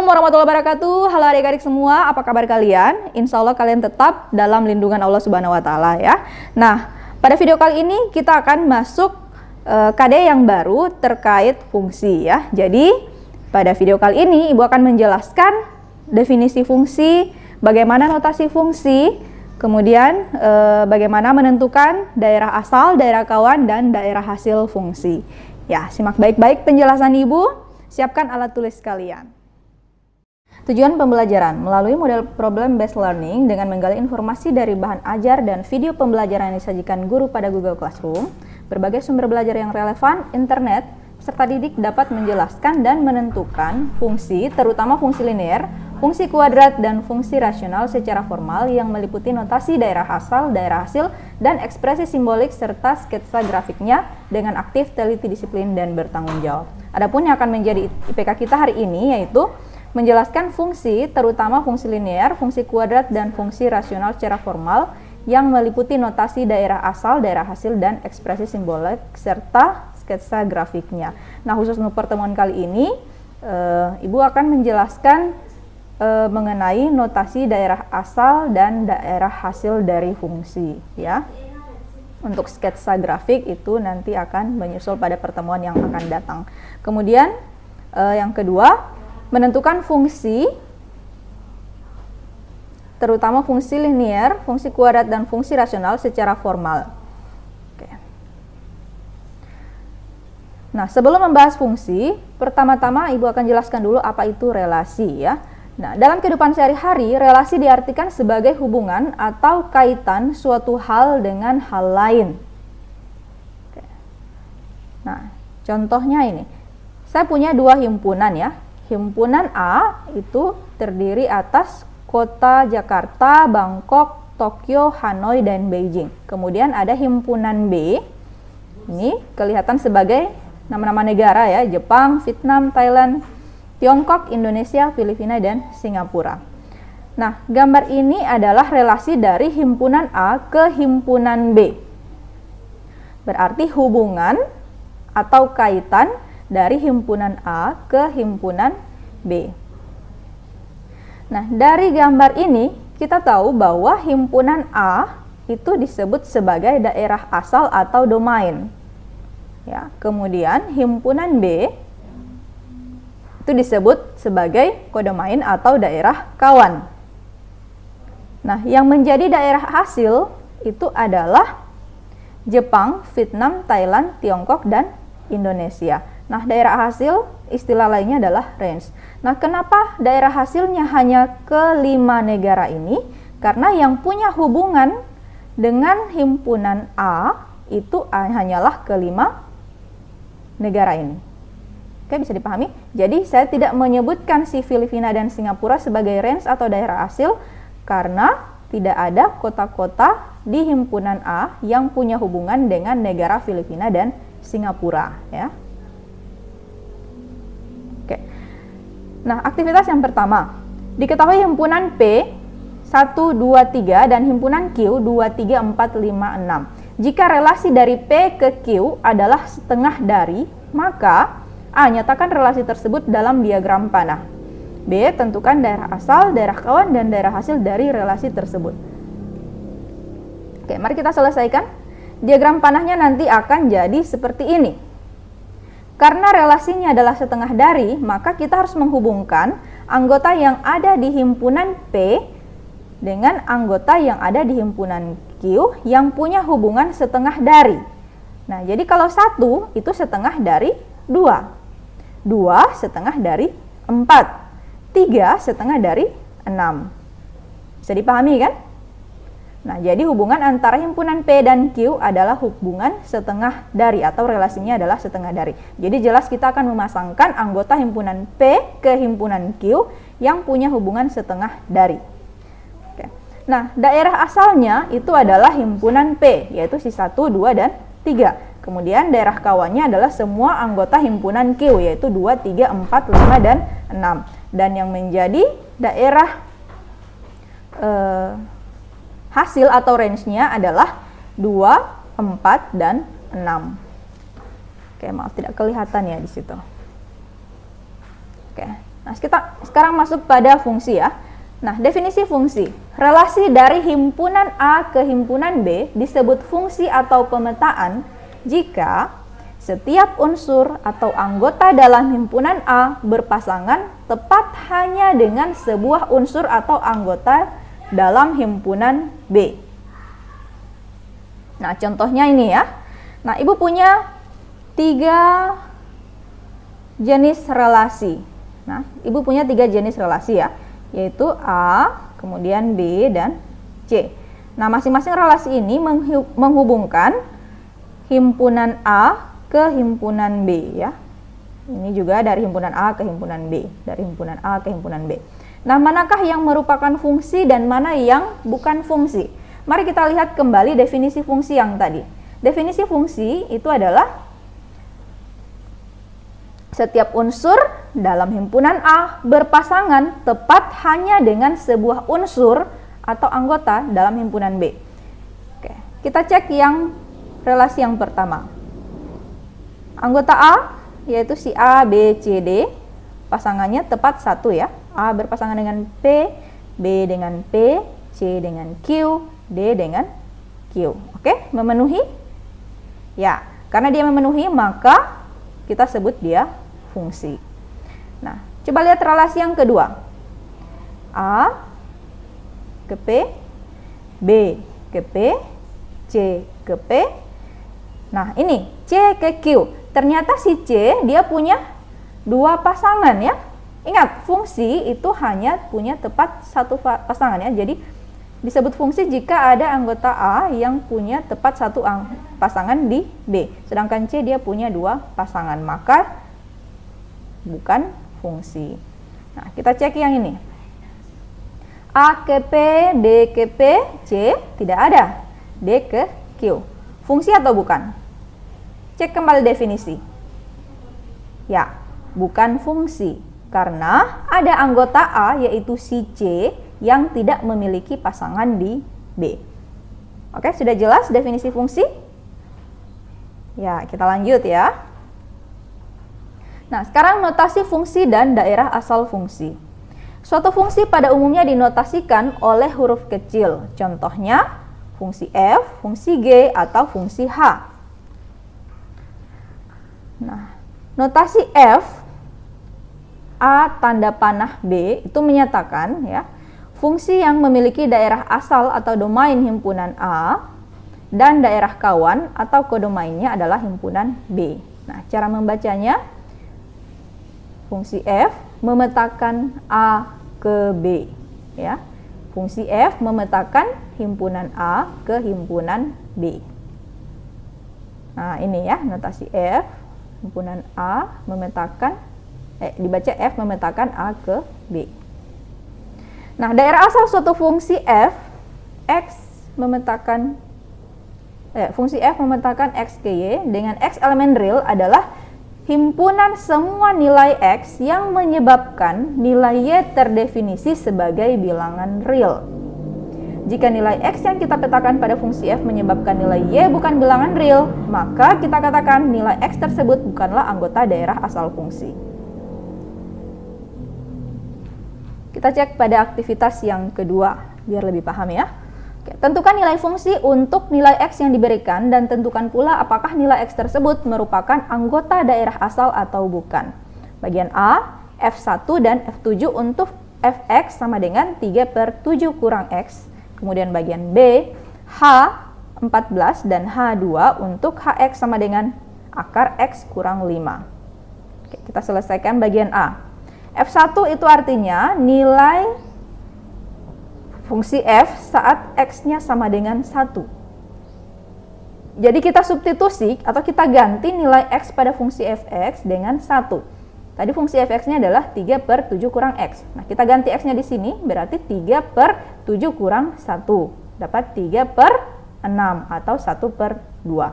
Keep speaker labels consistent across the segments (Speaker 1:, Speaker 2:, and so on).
Speaker 1: Assalamualaikum warahmatullahi wabarakatuh. Halo adik-adik semua, apa kabar kalian? Insya Allah kalian tetap dalam lindungan Allah Subhanahu wa Ta'ala ya. Nah, pada video kali ini kita akan masuk KD yang baru terkait fungsi ya. Jadi, pada video kali ini Ibu akan menjelaskan definisi fungsi, bagaimana notasi fungsi, kemudian bagaimana menentukan daerah asal, daerah kawan, dan daerah hasil fungsi. Ya, simak baik-baik penjelasan Ibu. Siapkan alat tulis kalian. Tujuan pembelajaran melalui model problem based learning dengan menggali informasi dari bahan ajar dan video pembelajaran yang disajikan guru pada Google Classroom, berbagai sumber belajar yang relevan, internet, serta didik dapat menjelaskan dan menentukan fungsi, terutama fungsi linear, fungsi kuadrat, dan fungsi rasional secara formal yang meliputi notasi daerah asal, daerah hasil, dan ekspresi simbolik serta sketsa grafiknya dengan aktif, teliti, disiplin, dan bertanggung jawab. Adapun yang akan menjadi IPK kita hari ini yaitu menjelaskan fungsi, terutama fungsi linear, fungsi kuadrat, dan fungsi rasional secara formal yang meliputi notasi daerah asal, daerah hasil, dan ekspresi simbolik serta sketsa grafiknya. Nah, khusus untuk pertemuan kali ini, Ibu akan menjelaskan mengenai notasi daerah asal dan daerah hasil dari fungsi ya. Untuk sketsa grafik itu nanti akan menyusul pada pertemuan yang akan datang. Kemudian yang kedua, menentukan fungsi, terutama fungsi linear, fungsi kuadrat, dan fungsi rasional secara formal. Oke. Nah, sebelum membahas fungsi, pertama-tama Ibu akan jelaskan dulu apa itu relasi ya. Nah, dalam kehidupan sehari-hari, relasi diartikan sebagai hubungan atau kaitan suatu hal dengan hal lain. Oke. Nah, contohnya ini. Saya punya dua himpunan ya. Himpunan A itu terdiri atas kota Jakarta, Bangkok, Tokyo, Hanoi, dan Beijing. Kemudian ada himpunan B. Ini kelihatan sebagai nama-nama negara ya, Jepang, Vietnam, Thailand, Tiongkok, Indonesia, Filipina, dan Singapura. Nah, gambar ini adalah relasi dari himpunan A ke himpunan B. Berarti hubungan atau kaitan dari himpunan A ke himpunan B. Nah, dari gambar ini kita tahu bahwa himpunan A itu disebut sebagai daerah asal atau domain. Ya, kemudian himpunan B itu disebut sebagai kodomain atau daerah kawan. Nah, yang menjadi daerah hasil itu adalah Jepang, Vietnam, Thailand, Tiongkok, dan Indonesia. Nah, daerah hasil istilah lainnya adalah range. Nah, kenapa daerah hasilnya hanya ke 5 negara ini? Karena yang punya hubungan dengan himpunan A itu hanyalah ke 5 negara ini. Oke, bisa dipahami? Jadi, saya tidak menyebutkan si Filipina dan Singapura sebagai range atau daerah hasil karena tidak ada kota-kota di himpunan A yang punya hubungan dengan negara Filipina dan Singapura ya. Oke. Nah, aktivitas yang pertama. Diketahui himpunan P 1, 2, 3 dan himpunan Q 2, 3, 4, 5, 6. Jika relasi dari P ke Q adalah setengah dari, maka A. Nyatakan relasi tersebut dalam diagram panah. B. Tentukan daerah asal, daerah kawan, dan daerah hasil dari relasi tersebut. Oke, mari kita selesaikan. Diagram panahnya nanti akan jadi seperti ini. Karena relasinya adalah setengah dari, maka kita harus menghubungkan anggota yang ada di himpunan P dengan anggota yang ada di himpunan Q yang punya hubungan setengah dari. Nah, jadi kalau 1 itu setengah dari 2. 2 setengah dari 4. 3 setengah dari 6. Bisa dipahami kan? Nah, jadi hubungan antara himpunan P dan Q adalah hubungan setengah dari atau relasinya adalah setengah dari. Jadi jelas kita akan memasangkan anggota himpunan P ke himpunan Q yang punya hubungan setengah dari. Oke. Nah, daerah asalnya itu adalah himpunan P, yaitu si 1, 2, dan 3. Kemudian daerah kawannya adalah semua anggota himpunan Q, yaitu 2, 3, 4, 5, dan 6. Dan yang menjadi daerah hasil atau range-nya adalah 2, 4, dan 6. Oke, maaf tidak kelihatan ya di situ. Oke. Nah, kita sekarang masuk pada fungsi ya. Nah, definisi fungsi. Relasi dari himpunan A ke himpunan B disebut fungsi atau pemetaan jika setiap unsur atau anggota dalam himpunan A berpasangan tepat hanya dengan sebuah unsur atau anggota dalam himpunan B. Nah, contohnya ini ya. Nah, Ibu punya 3 jenis relasi. Nah, Ibu punya 3 jenis relasi ya, yaitu A, kemudian B, dan C. Nah, masing-masing relasi ini menghubungkan himpunan A ke himpunan B ya. Ini juga dari himpunan A ke himpunan B, dari himpunan A ke himpunan B. Nah, manakah yang merupakan fungsi dan mana yang bukan fungsi? Mari kita lihat kembali definisi fungsi yang tadi. Definisi fungsi itu adalah setiap unsur dalam himpunan A berpasangan tepat hanya dengan sebuah unsur atau anggota dalam himpunan B. Oke, kita cek yang relasi yang pertama. Anggota A yaitu si A, B, C, D, pasangannya tepat 1 ya. A berpasangan dengan P, B dengan P, C dengan Q, D dengan Q. Oke, memenuhi? Ya, karena dia memenuhi maka kita sebut dia fungsi. Nah, coba lihat relasi yang kedua. A ke P, B ke P, C ke P. Nah, ini C ke Q. Ternyata si C dia punya 2 pasangan ya. Ingat, fungsi itu hanya punya tepat 1 pasangan ya. Jadi disebut fungsi jika ada anggota A yang punya tepat 1 pasangan di B. Sedangkan C dia punya 2 pasangan, maka bukan fungsi. Nah, kita cek yang ini. A ke P, B ke P, C tidak ada. D ke Q. Fungsi atau bukan? Cek kembali definisi. Ya, bukan fungsi. Karena ada anggota A yaitu si C yang tidak memiliki pasangan di B. Oke, sudah jelas definisi fungsi? Ya, kita lanjut ya. Nah, sekarang notasi fungsi dan daerah asal fungsi. Suatu fungsi pada umumnya dinotasikan oleh huruf kecil. Contohnya, fungsi F, fungsi G, atau fungsi H. Nah, notasi F, A tanda panah B, itu menyatakan ya, fungsi yang memiliki daerah asal atau domain himpunan A dan daerah kawan atau kodomainnya adalah himpunan B. Nah, cara membacanya, fungsi F memetakan A ke B ya. Fungsi F memetakan himpunan A ke himpunan B. Nah, ini ya notasi F, himpunan A memetakan dibaca F memetakan A ke B. Nah, daerah asal suatu fungsi F, fungsi F memetakan X ke Y dengan X elemen real adalah himpunan semua nilai X yang menyebabkan nilai Y terdefinisi sebagai bilangan real. Jika nilai X yang kita petakan pada fungsi F menyebabkan nilai Y bukan bilangan real, maka kita katakan nilai X tersebut bukanlah anggota daerah asal fungsi. Kita cek pada aktivitas yang kedua, biar lebih paham ya. Oke, tentukan nilai fungsi untuk nilai X yang diberikan dan tentukan pula apakah nilai X tersebut merupakan anggota daerah asal atau bukan. Bagian A, F1 dan F7 untuk Fx sama dengan 3/7 kurang X. Kemudian bagian B, H14 dan H2 untuk Hx sama dengan akar X kurang 5. Oke, kita selesaikan bagian A. F1 itu artinya nilai fungsi F saat X-nya sama dengan 1. Jadi kita substitusi atau kita ganti nilai X pada fungsi Fx dengan 1. Tadi fungsi Fx-nya adalah 3/7 kurang X. Nah, kita ganti X-nya di sini berarti 3/7 kurang 1. Dapat 3/6 atau 1/2.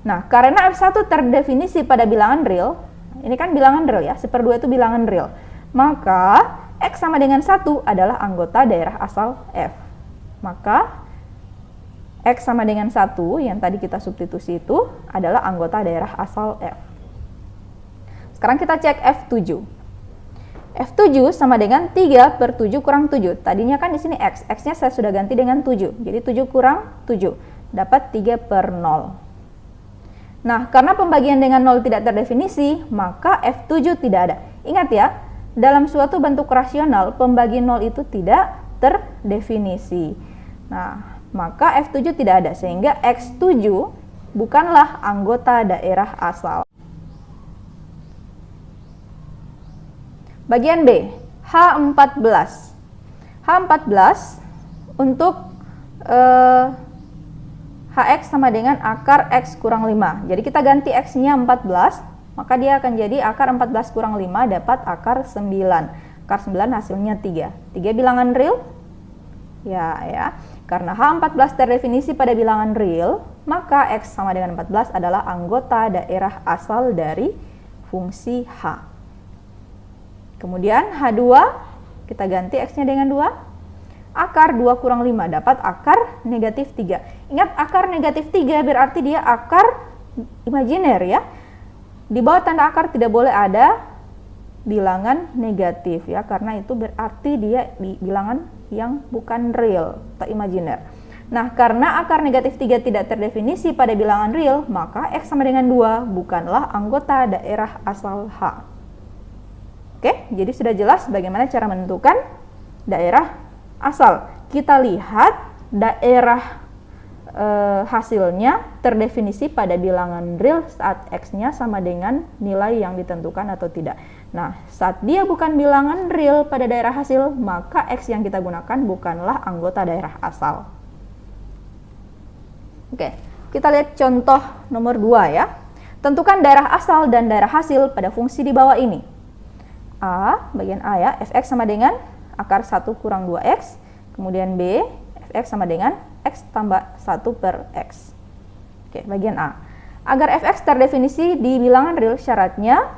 Speaker 1: Nah, karena F1 terdefinisi pada bilangan real, ini kan bilangan real ya, 1/2 itu bilangan real. Maka X sama dengan 1 adalah anggota daerah asal F. Maka X sama dengan 1 yang tadi kita substitusi itu adalah anggota daerah asal F. Sekarang kita cek F7. F7 sama dengan 3 per 7 kurang 7. Tadinya kan di sini X. X-nya saya sudah ganti dengan 7. Jadi 7 kurang 7. Dapat 3 per 0. Nah, karena pembagian dengan 0 tidak terdefinisi, maka F7 tidak ada. Ingat ya, dalam suatu bentuk rasional, pembagi 0 itu tidak terdefinisi. Nah, maka F7 tidak ada. Sehingga X7 bukanlah anggota daerah asal. Bagian B, H14. H14 untuk Hx sama dengan akar X kurang 5. Jadi kita ganti X-nya 14, maka dia akan jadi akar 14 kurang 5 dapat akar 9. Akar 9 hasilnya 3. 3 bilangan real? Ya. Karena H14 terdefinisi pada bilangan real, maka X sama dengan 14 adalah anggota daerah asal dari fungsi H. Kemudian H2, kita ganti X-nya dengan 2. Akar 2 kurang 5 dapat akar negatif 3. Ingat, akar negatif 3 berarti dia akar imajiner ya. Di bawah tanda akar tidak boleh ada bilangan negatif ya, karena itu berarti dia bilangan yang bukan real atau imajiner. Nah, karena akar negatif 3 tidak terdefinisi pada bilangan real, maka X sama dengan 2 bukanlah anggota daerah asal H. Oke, jadi sudah jelas bagaimana cara menentukan daerah asal. Kita lihat daerah hasilnya terdefinisi pada bilangan real saat X-nya sama dengan nilai yang ditentukan atau tidak. Nah, saat dia bukan bilangan real pada daerah hasil, maka X yang kita gunakan bukanlah anggota daerah asal. Oke, kita lihat contoh nomor 2 ya. Tentukan daerah asal dan daerah hasil pada fungsi di bawah ini. A, bagian A ya, fx sama dengan akar 1 kurang 2x. Kemudian B, fx sama dengan x tambah 1 per x. Oke, bagian A. Agar fx terdefinisi di bilangan real, syaratnya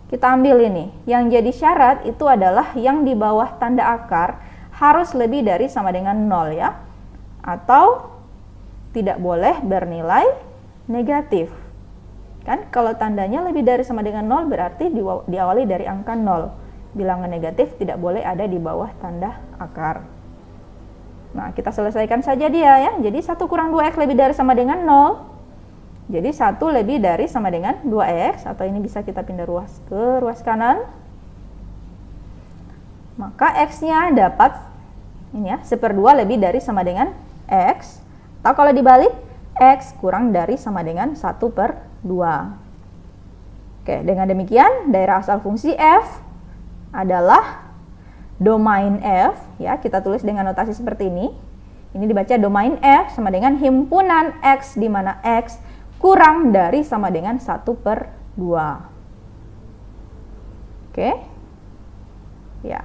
Speaker 1: kita ambil ini. Yang jadi syarat itu adalah yang di bawah tanda akar harus lebih dari sama dengan 0 ya. Atau tidak boleh bernilai negatif. Kan kalau tandanya lebih dari sama dengan 0 berarti diawali dari angka 0. Bilangan negatif tidak boleh ada di bawah tanda akar. Nah, kita selesaikan saja dia ya. Jadi 1 kurang 2x lebih dari sama dengan 0. Jadi 1 lebih dari sama dengan 2x, atau ini bisa kita pindah ruas ke ruas kanan. Maka x-nya dapat ini ya, 1/2 lebih dari sama dengan x. Atau kalau dibalik, x kurang dari sama dengan 1/2. Oke, dengan demikian daerah asal fungsi f adalah domain f ya, kita tulis dengan notasi seperti ini. Ini dibaca domain f sama dengan himpunan x di mana x kurang dari sama dengan 1/2. Oke. Ya.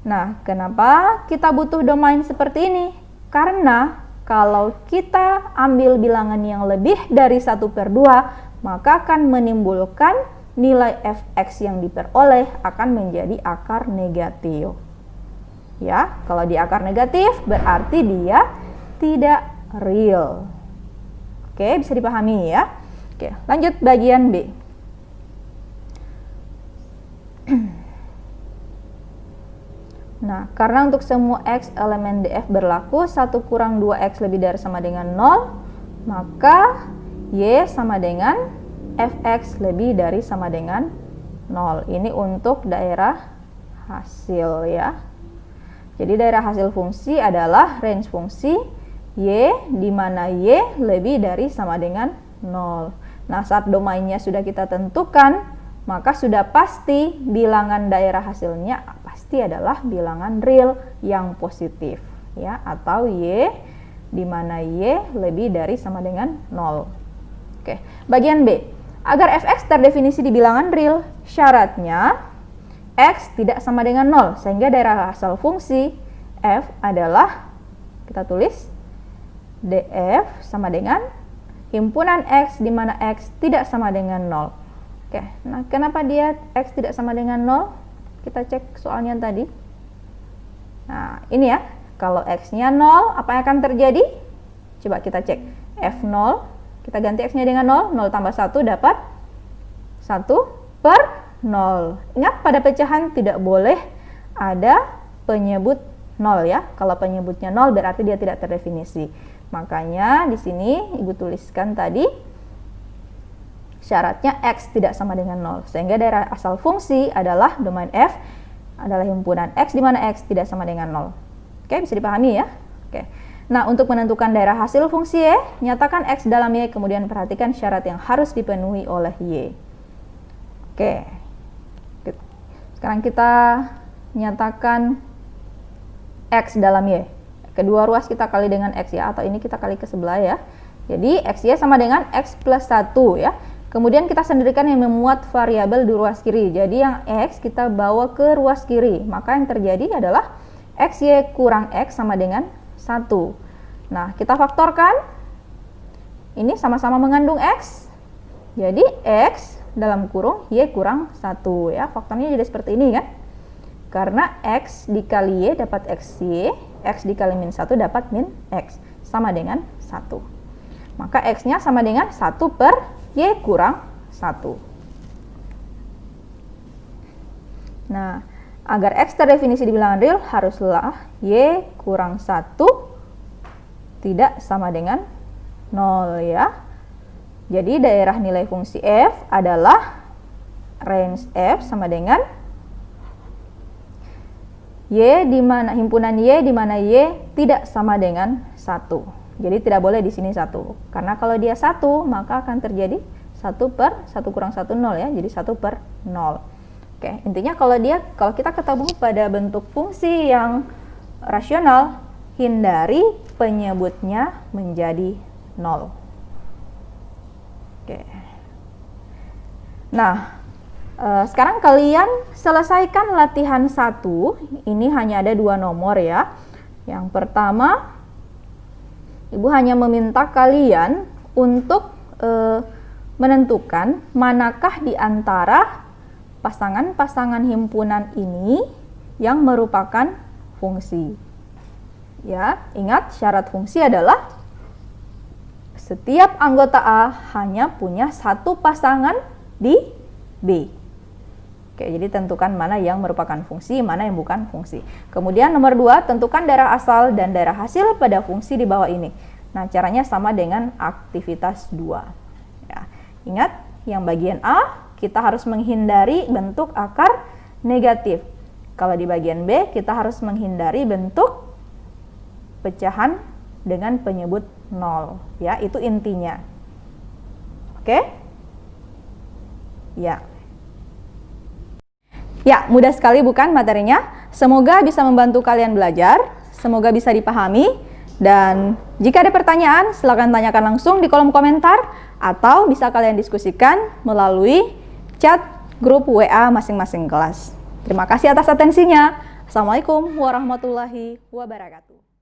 Speaker 1: Nah, kenapa kita butuh domain seperti ini? Karena kalau kita ambil bilangan yang lebih dari 1/2, maka akan menimbulkan nilai fx yang diperoleh akan menjadi akar negatif. Ya, kalau di akar negatif berarti dia tidak real. Oke, bisa dipahami ya. Oke, lanjut bagian B. Nah, karena untuk semua x elemen df berlaku 1 kurang 2x lebih dari sama dengan 0, maka y sama dengan fx lebih dari sama dengan 0. Ini untuk daerah hasil ya. Jadi daerah hasil fungsi adalah range fungsi y di mana y lebih dari sama dengan 0. Nah, saat domainnya sudah kita tentukan, maka sudah pasti bilangan daerah hasilnya pasti adalah bilangan real yang positif ya, atau y di mana y lebih dari sama dengan 0. Oke, bagian B. Agar fx terdefinisi di bilangan real, syaratnya x tidak sama dengan 0, sehingga daerah asal fungsi f adalah, kita tulis df sama dengan himpunan x di mana x tidak sama dengan 0. Oke, nah kenapa dia x tidak sama dengan 0? Kita cek soalnya tadi. Nah, ini ya, kalau x-nya 0, apa yang akan terjadi? Coba kita cek. F0, kita ganti x-nya dengan 0, 0 tambah 1 dapat 1/0. 0. Ingat, pada pecahan tidak boleh ada penyebut 0 ya. Kalau penyebutnya 0 berarti dia tidak terdefinisi. Makanya di sini Ibu tuliskan tadi syaratnya X tidak sama dengan 0. Sehingga daerah asal fungsi adalah domain F adalah himpunan X di mana X tidak sama dengan 0. Oke, bisa dipahami ya? Oke. Nah, untuk menentukan daerah hasil fungsi Y, nyatakan X dalam Y, kemudian perhatikan syarat yang harus dipenuhi oleh Y. Oke. Sekarang kita nyatakan X dalam Y. Kedua ruas kita kali dengan X ya, atau ini kita kali ke sebelah ya. Jadi XY sama dengan X plus 1 ya. Kemudian kita sendirikan yang memuat variabel di ruas kiri. Jadi yang X kita bawa ke ruas kiri. Maka yang terjadi adalah XY kurang X sama dengan 1. Nah, kita faktorkan. Ini sama-sama mengandung X. Jadi X dalam kurung Y kurang 1 ya. Faktornya jadi seperti ini kan. Karena X dikali Y dapat XY, X dikali min 1 dapat min X. Sama dengan 1. Maka X-nya sama dengan 1 per Y kurang 1. Nah, agar X terdefinisi di bilangan real, haruslah Y kurang 1 tidak sama dengan 0 ya. Jadi daerah nilai fungsi F adalah range F sama dengan Y di mana himpunan Y di mana Y tidak sama dengan 1. Jadi tidak boleh di sini 1. Karena kalau dia 1, maka akan terjadi 1 per 1 kurang 1 0 ya. Jadi 1 per 0. Oke, intinya kalau kita ketemu pada bentuk fungsi yang rasional, hindari penyebutnya menjadi 0. Oke. Nah, sekarang kalian selesaikan latihan 1. Ini hanya ada 2 nomor ya. Yang pertama, Ibu hanya meminta kalian untuk menentukan manakah di antara pasangan-pasangan himpunan ini yang merupakan fungsi. Ya, ingat syarat fungsi adalah setiap anggota A hanya punya satu pasangan di B. Oke, jadi tentukan mana yang merupakan fungsi, mana yang bukan fungsi. Kemudian nomor 2, tentukan daerah asal dan daerah hasil pada fungsi di bawah ini. Nah, caranya sama dengan aktivitas 2. Ya, ingat, yang bagian A, kita harus menghindari bentuk akar negatif. Kalau di bagian B, kita harus menghindari bentuk pecahan dengan penyebut 0. Ya, itu intinya. Oke? Ya. Ya, mudah sekali bukan materinya? Semoga bisa membantu kalian belajar, semoga bisa dipahami, dan jika ada pertanyaan, silakan tanyakan langsung di kolom komentar, atau bisa kalian diskusikan melalui chat grup WA masing-masing kelas. Terima kasih atas atensinya. Assalamualaikum warahmatullahi wabarakatuh.